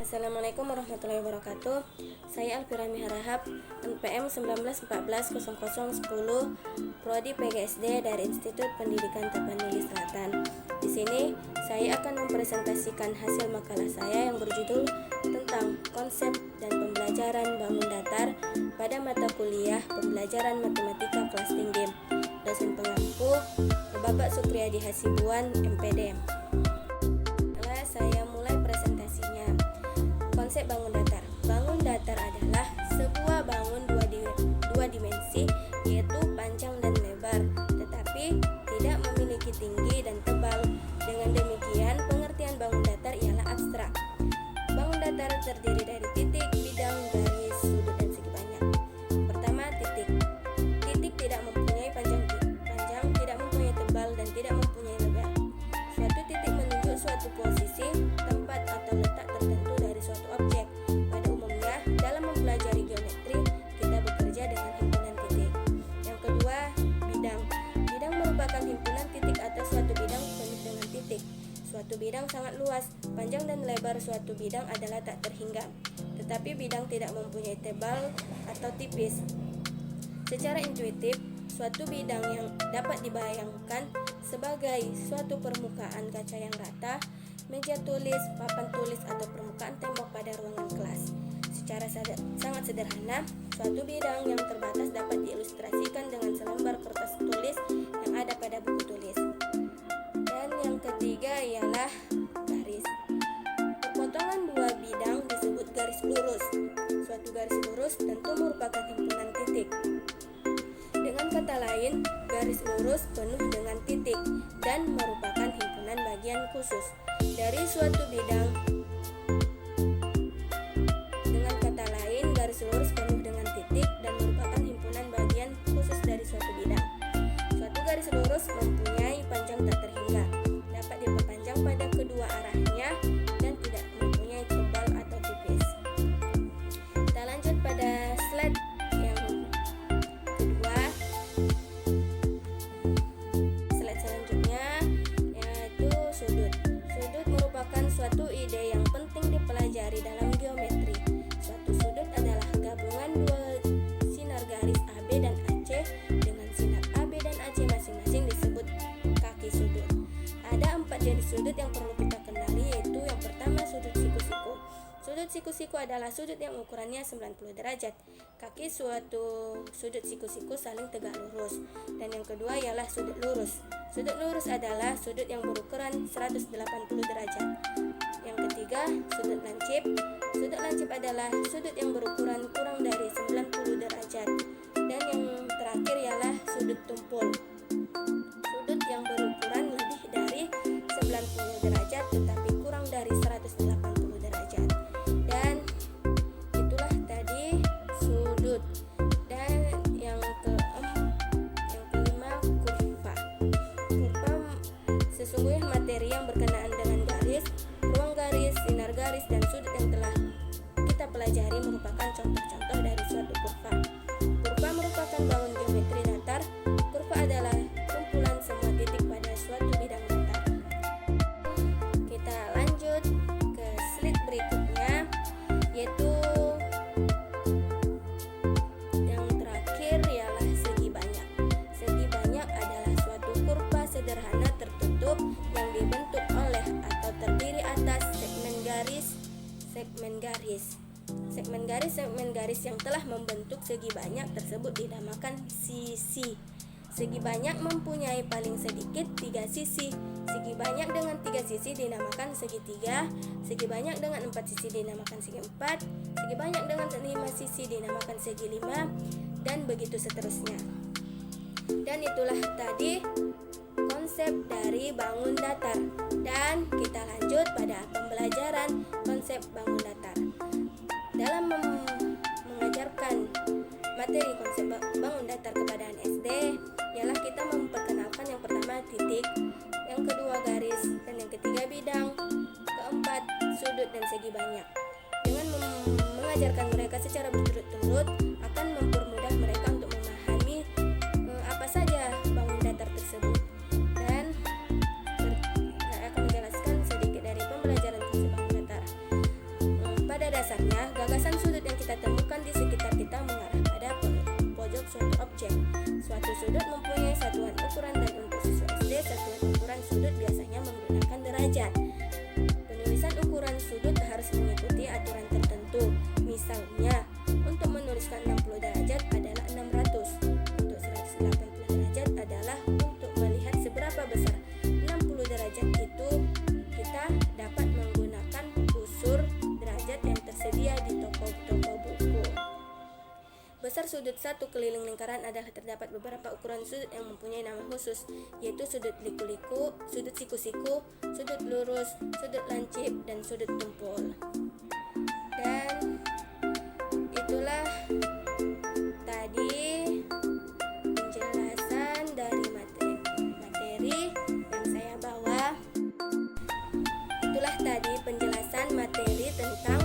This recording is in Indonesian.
Assalamualaikum warahmatullahi wabarakatuh. Saya Alfirami Harahap, NPM 19140010, Prodi PGSD dari Institut Pendidikan Tapanuli Selatan. Di sini saya akan mempresentasikan hasil makalah saya yang berjudul tentang konsep dan pembelajaran bangun datar pada mata kuliah pembelajaran matematika kelas tinggi. Dosen pengampu Bapak Supriyadi Hasibuan, MPD. Saya mulai presentasinya. Konsep bangun datar. Bangun datar adalah sebuah bangun dua dimensi, yaitu panjang dan lebar, tetapi tidak memiliki tinggi dan tebal. Dengan demikian, pengertian bangun datar ialah abstrak. Bangun datar terdiri dari titik, bidang, garis, sudut, dan segi banyak. Pertama, titik. Titik tidak mempunyai panjang, tidak mempunyai tebal, dan tidak mempunyai lebar. Suatu titik menunjuk suatu posisi, tempat, atau letak tertentu dari suatu objek. Pada umumnya, dalam mempelajari geometri, kita bekerja dengan himpunan titik. Yang kedua, bidang. Bidang merupakan himpunan titik atau suatu bidang penuh dengan titik. Suatu bidang sangat luas, panjang dan lebar suatu bidang adalah tak terhingga. Tetapi bidang tidak mempunyai tebal atau tipis. Secara intuitif, suatu bidang yang dapat dibayangkan sebagai suatu permukaan kaca yang rata, meja tulis, papan tulis, atau permukaan tembok pada ruangan kelas. Secara sangat sederhana, suatu bidang yang terbatas dapat diilustrasikan dengan selembar kertas tulis yang ada pada buku tulis. Dan yang ketiga ialah garis. Perpotongan dua bidang disebut garis lurus. Suatu garis lurus tentu merupakan himpunan titik. Dengan kata lain, garis lurus penuh dengan titik dan merupakan himpunan bagian khusus dari suatu bidang. Dengan kata lain, garis lurus penuh dengan titik dan merupakan himpunan bagian khusus dari suatu bidang. Suatu garis lurus mempunyai panjang tak terhingga, dapat diperpanjang pada kedua arahnya dan tidak mempunyai tebal atau tipis. Kita lanjut pada slide yang kedua. Slide selanjutnya yaitu sudut. Sudut merupakan suatu ide yang penting dipelajari dalam geometri. Suatu sudut adalah gabungan dua sinar garis AB dan AC dengan sinar AB dan AC masing-masing disebut kaki sudut. Ada 4 jenis sudut yang perlu kita kenali, yaitu yang pertama sudut siku-siku. Sudut siku-siku adalah sudut yang ukurannya 90 derajat. Kaki suatu sudut siku-siku saling tegak lurus. Dan yang kedua ialah sudut lurus. Sudut lurus adalah sudut yang berukuran 180 derajat. Yang ketiga, sudut lancip. Sudut lancip adalah sudut yang berukuran kurang dari 90 derajat. Dan yang terakhir ialah sudut tumpul. Sudut yang berukuran lebih dari 90 derajat tetapi kurang dari 180 derajat. Dan itulah tadi sudut. Dan yang kelima, kurva. Kurva sesungguhnya materi yang berkenaan dengan garis, ruang garis, sinar garis, dan sudut yang telah kita pelajari merupakan contoh-contoh dari suatu kurva. Kurva merupakan bangun geometri datar. Kurva adalah kumpulan semua titik pada suatu bidang datar. Kita lanjut ke slide berikutnya, yaitu yang terakhir ialah segi banyak. Segi banyak adalah suatu kurva sederhana tertutup yang dibentuk oleh atau terdiri atas segmen garis. Segmen garis yang telah membentuk segi banyak tersebut dinamakan sisi. Segi banyak mempunyai paling sedikit 3 sisi. Segi banyak dengan 3 sisi dinamakan segitiga. Segi banyak dengan 4 sisi dinamakan segi 4. Segi banyak dengan 5 sisi dinamakan segi 5, dan begitu seterusnya. Dan itulah tadi konsep dari bangun datar. Dan kita lanjut pada pembelajaran konsep bangun datar. Dalam mengajarkan materi konsep bangun datar kepada anak SD, ialah kita memperkenalkan yang pertama titik, yang kedua garis, dan yang ketiga bidang, keempat sudut dan segi banyak. Dengan mengajarkan mereka secara berturut-turut akan mempermudah mereka untuk memahami apa saja bangun datar tersebut. Dan saya akan menjelaskan sedikit dari pembelajaran konsep bangun datar. dasarnya, gagasan sudut yang kita temukan di sekitar kita mengarah pada pojok suatu objek. Suatu sudut mempunyai satuan ukuran dan untuk siswa SD, satuan ukuran sudut biasanya menggunakan derajat. Penulisan ukuran sudut harus mengikuti aturan tertentu. Misalnya, untuk menuliskan 60 derajat adalah 600. Untuk 180 derajat adalah untuk melihat seberapa besar 60 derajat itu kita dapat menggunakan busur derajat yang tersedia di toko-toko buku. Besar sudut satu keliling lingkaran adalah terdapat beberapa ukuran sudut yang mempunyai nama khusus, yaitu sudut liku-liku, sudut siku-siku, sudut lurus, sudut lancip, dan sudut tumpul. Dan itulah tadi penjelasan dari materi yang saya bawa. Itulah tadi penjelasan materi tentang